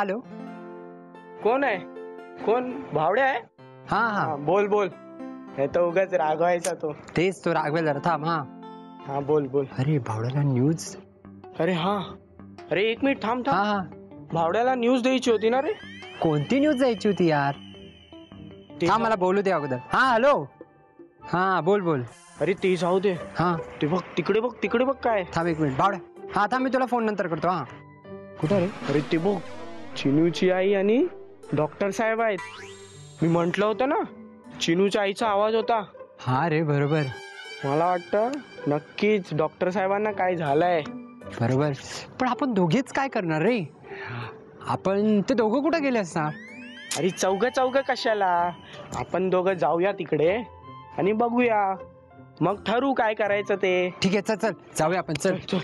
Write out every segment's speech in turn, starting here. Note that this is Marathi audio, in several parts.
हॅलो, कोण आहे? कोण? भावड्या आहे? हा हा बोल बोल. हे तर उगाच रागवायचा तो. तेच तो रागवेल जरा थांब. हा हा बोल बोल. अरे भावड्याला न्यूज. अरे हा, अरे एक मिनिट थांब हा थांब. हा भावड्याला न्यूज द्यायची होती ना रे. कोणती न्यूज द्यायची होती यार? हा मला बोलू दे अगोदर. हा हॅलो, हा बोल बोल. अरे ते जाऊ दे. हा ते बघ तिकडे, बघ तिकडे बघ काय. थांब एक मिनिट भावड्या. हा थांब, मी तुला फोन नंतर करतो. हा कुठं रे? अरे ते बघ, चिनूची आई आणि डॉक्टर साहेब आहेत. मी म्हंटल होतं ना, चिनूच्या आईचा आवाज होता. हा रे बरोबर मला वाटतं नक्कीच डॉक्टर साहेबांना काय झालंय. बरोबर. पण आपण दोघेच काय करणार रे? आपण ते दोघं कुठं गेले असणार? अरे चौघ कशाला, आपण दोघं जाऊया तिकडे आणि बघूया, मग ठरू काय करायचं ते. ठीक आहे, चल चल जाऊया आपण. चल चल.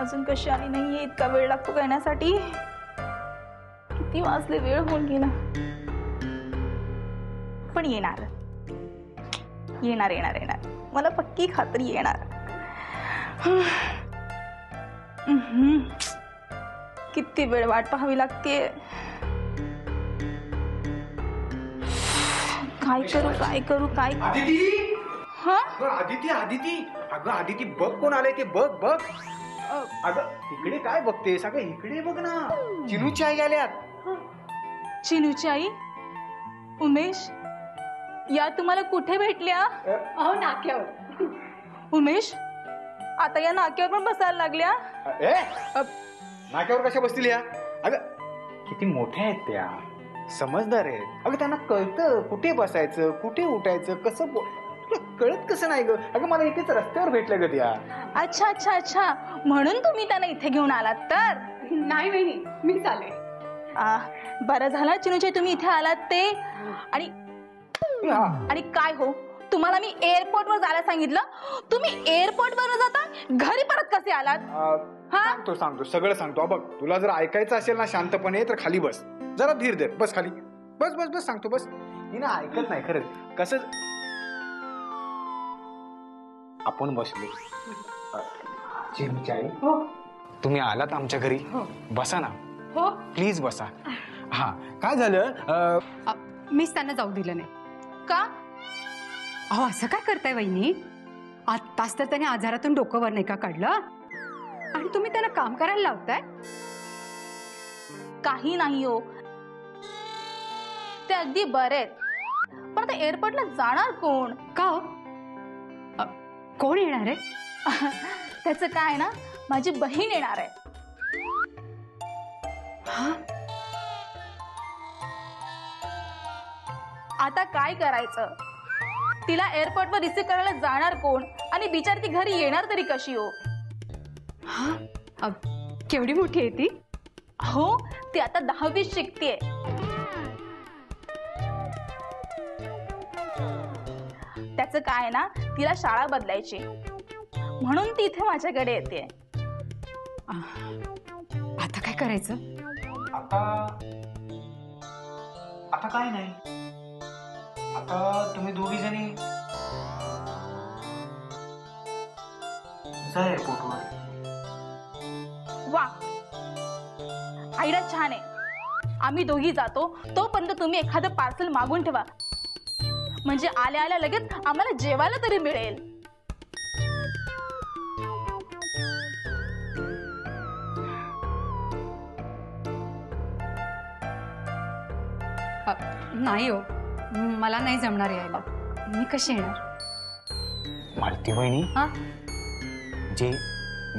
अजून कशी आली नाहीये? इतका वेळ लागतो करण्यासाठी. किती वाजले, वेळ होऊन गेला. पण येणार येणार येणार येणार, मला पक्की खात्री येणार. किती वेळ वाट पाहावी लागते. काय करू काय करू काय. आदिती, हा आदिती आदिती, अगं आदिती बघ कोण आलंय ते. बघ बघ. अगं इकडे काय बघते? सगळं इकडे बघ ना, चिनूची आई आल्यात. चिनूची आई? उमेश, या तुम्हाला कुठे भेटल्या? अहो नाक्यावर. उमेश, आता या नाक्यावर पण बसायला लागल्या? नाक्यावर कशा बसतील या? अगं किती मोठ्या आहेत त्या, समजदार आहेत. अगं त्यांना कळतं कुठे बसायचं, कुठे उठायचं, कसं. तुला कळत कसं नाही ग? अगं मला इथेच रस्त्यावर भेटल्या ग त्या. अच्छा अच्छा अच्छा, म्हणून तुम्ही त्यांना इथे घेऊन आलात तर? नाही वहिनी, मीच आले. बरं झालं चिनूचे तुम्ही इथे आलात ते. आणि काय हो, तुम्हाला मी एअरपोर्ट वर जायला सांगितलं, तुम्ही एअरपोर्ट वर जाता घरी परत कसे आलात? सांगतो सगळं सांगतो. बघ तुला जर ऐकायचं असेल ना शांतपणे, तर खाली बस, जरा धीर धर, बस खाली, बस बस बस सांगतो बस. ही ना ऐकत नाही खरंच. कसं आपण बसलो. चिनूची आई, तुम्ही आलात आमच्या घरी, बसा ना. हो, प्लीज बसा. हा काय झालं? मीच त्यांना जाऊ दिलं नाही. का? अहो असं काय करताय वहिनी? आत्ताच तर त्याने आजारातून डोकं वर नाही का काढलं, आणि तुम्ही त्यांना काम करायला लावताय? काही नाही हो, ते अगदी बरे आहेत. पण आता एअरपोर्टला जाणार कोण? का हो? कोण येणार आहे? त्याचं काय ना, माझी बहीण येणार आहे. आता काय करायचं? तिला एअरपोर्टवर रिसीव्ह करायला जाणार कोण, आणि बिचारी ती घरी येणार तरी कशी हो? केवढी मोठी आहे ती? हो, ती आता 10वी शिकतेय. त्याचं काय ना, तिला शाळा बदलायची, म्हणून ती इथे माझ्याकडे येते. आता काय करायचं? आता काय नाही. आता तुम्ही दोघी जणी जा एअरपोर्टवर. वा, आयडिया छान आहे. आम्ही दोघी जातो, तोपर्यंत तुम्ही एखादं पार्सल मागून ठेवा, म्हणजे आल्या आल्या लगेच आम्हाला जेवायला तरी मिळेल. नाही हो, मला नाही जमणार यायला. मी कशी येणार? मालती वहिनी, हा, जे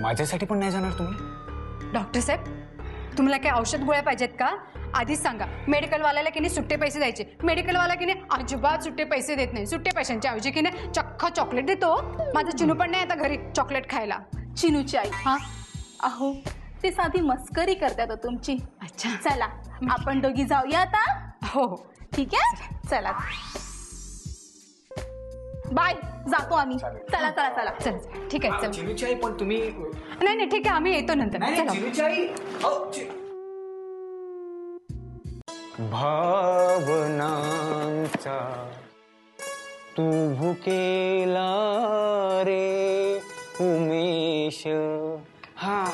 माझ्यासाठी पण नाही जाणार तुम्ही? डॉक्टर साहेब, तुम्हाला काय औषध गोळ्या पाहिजेत का? आधीच सांगा. मेडिकलवाल्याला की नाही सुट्टे पैसे द्यायचे. मेडिकलवाला की नाही अजिबात सुट्टे पैसे देत नाही. सुट्टे पैशांच्या ऐवजी की नाही चक्क चॉकलेट देतो. माझं चिनू पण नाही आता घरी चॉकलेट खायला. चिनूची आई? हा, अहो ती साधी मस्करी करतात तुमची. अच्छा, चला आपण दोघी जाऊया आता. हो हो, ठीक आहे, चला बाय, जातो आम्ही. चला चला चला. चल ठीक आहे, चल. चिनूची आई पण तुम्ही? नाही नाही ठीक आहे, आम्ही येतो नंतर. चला. चिनूची आई भावनांचा तू भुकेला रे उमेश. हा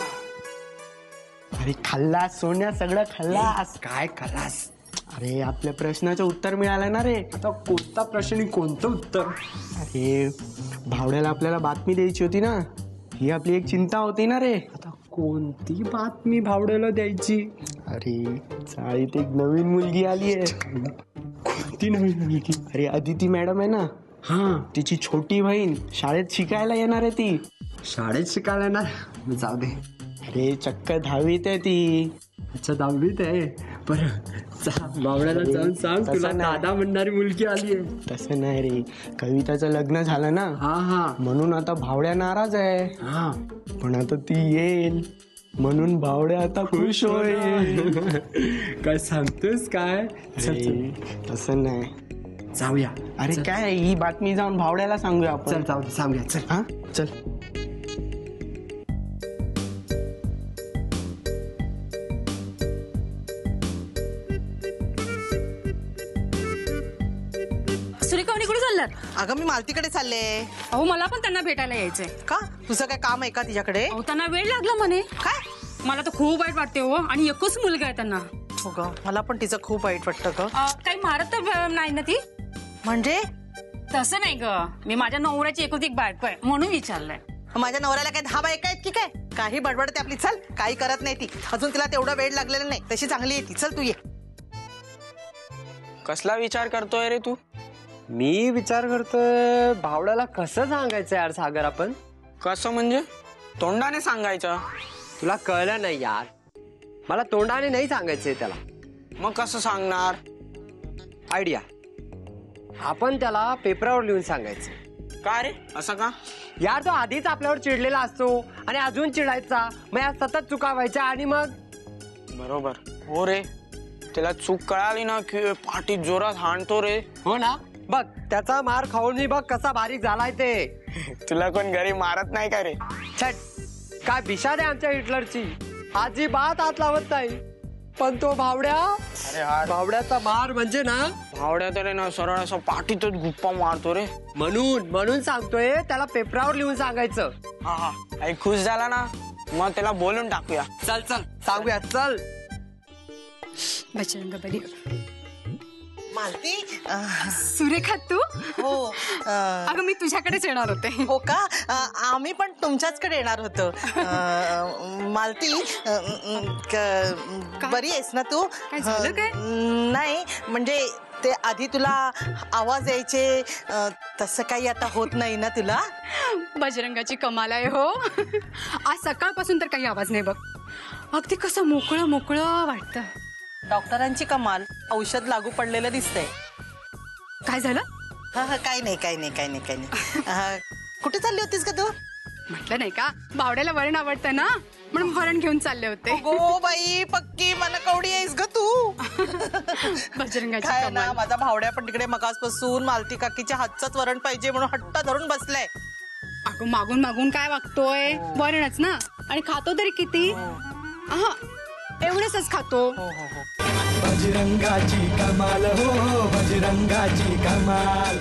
अरे खाल्लास सोन्या, सगळं खाल्लास. काय खालास? अरे आपल्या प्रश्नाचं उत्तर मिळालं ना रे. आता कोणता प्रश्न कोणतं उत्तर? अरे भावड्याला आपल्याला बातमी द्यायची होती ना, ही आपली एक चिंता होती ना रे. आता कोणती बातमी भावड्याला द्यायची? अरे चाळीत एक नवीन मुलगी आली आहे. कोणती नवीन मुलगी? अरे अदिती मॅडम आहे ना, हा, तिची छोटी बहीण शाळेत शिकायला येणार आहे ती. शाळेत शिकायला ना, जाऊ दे. अरे चक्क 10वीत आहे ती. अच्छा 10वीत आहे. बरं भावड्याला जाऊन सांग तसं तुला नाही. दादा म्हणणारी मुलगी आली आहे. तसं नाही रे, कविताचं लग्न झालं ना, हा हा म्हणून आता भावड्या नाराज आहे. हा. पण आता ती येईल म्हणून भावड्या आता खुश होईल. काय सांगतोस काय? चल, अरे, तसं नाही. चल, जाऊया. अरे चल. काय ही बातमी जाऊन भावड्याला सांगूया चल आपण. जाऊ दे, सांगूया. चल. हा चल. सुरेखावणी कुठे चाललात? अगं मी मालतीकडे चालले. अहो मला पण त्यांना भेटायला यायचंय. का तुझं काय काम आहे का तिच्याकडे? अहो त्यांना वेळ लागला म्हणे. काय मला तर खूप वाईट वाटते हो, आणि एकच मुलगा आहे त्यांना. हो ग, मला पण तिचं खूप वाईट वाटतं ग. काही मारत तर नाही ना ती? म्हणजे तसं नाही ग, मी माझ्या नवऱ्याची एकुलती एक बायको आहे म्हणून विचारलंय. माझ्या नवऱ्याला काय 10 बायका आहेत की काय? काही बडबडते आपली. चल, काही करत नाही ती. अजून तिला तेवढा वेळ लागलेला नाही. तशी चांगली आहे ती. चल तू ये. कसला विचार करतोय रे तू? मी विचार करतोय भावड्याला कसं सांगायचं यार सागर आपण. कसं म्हणजे? तोंडाने सांगायचं. तुला कळलं नाही यार, मला तोंडाने नाही सांगायचंय त्याला. मग कसं सांगणार? आयडिया, आपण त्याला पेपरावर लिहून सांगायचं. का रे, असं का? यार तो आधीच आपल्यावर चिडलेला असतो आणि अजून चिडायचा, मग या सतत चुका व्हायच्या आणि मग. बरोबर. हो रे, त्याला चूक कळाली ना की पाठीत जोरात हाणतो रे. हो ना, बघ त्याचा मार खाऊन मी बघ कसा बारीक झालाय ते. तुला कोण घरी मारत नाही का रे? छट, काय बिशाद आहे आमच्या हिटलरची, अजिबात हात लावत नाही. पण तो भावड्या, अरे हा भावड्याचा मार म्हणजे ना, भावड्या तर ना सरळ असं पाठीतच गुप्पा मारतो रे. म्हणून सांगतोय त्याला पेपरावर लिहून सांगायचं. हा हा, आई खुश झाला ना, मग त्याला बोलून टाकूया. चल चल सांगूया, चल. बजरंग बली. मालती सुरेखा तू? हो. अगं मी तुझ्याकडेच येणार होते. हो का? आम्ही पण तुमच्याचकडे येणार होतो. मालती, बरी आहेस ना तू? काय झालं काय? नाही म्हणजे ते आधी तुला आवाज यायचे, तसं काही आता होत नाही ना तुला? बजरंगाची कमाल आहे हो. आज सकाळपासून तर काही आवाज नाही बघ. अगदी कसं मोकळं मोकळं वाटतं. डॉक्टरांची कमाल. औषध लागू पडलेलं दिसतंय. काय झालं? हा, काही नाही. कुठे चालली होतीस का तू? म्हटलं नाही का, बावड्याला वरण आवडतं ना, म्हणून वरण घेऊन चालले होते. हो बाई, पक्की मला कवडी आहेस ग तू. बजरंगाची काय ना, कमाल. माझा भावड्या पण तिकडे मगासपासून मालती काकीच्या हातचंच वरण पाहिजे म्हणून हट्ट धरून बसलाय. अगं मागून मागून काय वागतोय, वरणच ना, आणि खातो तरी किती. हा, एवढंच खातो. बजरंगाची कमाल हो, बजरंगाची कमाल.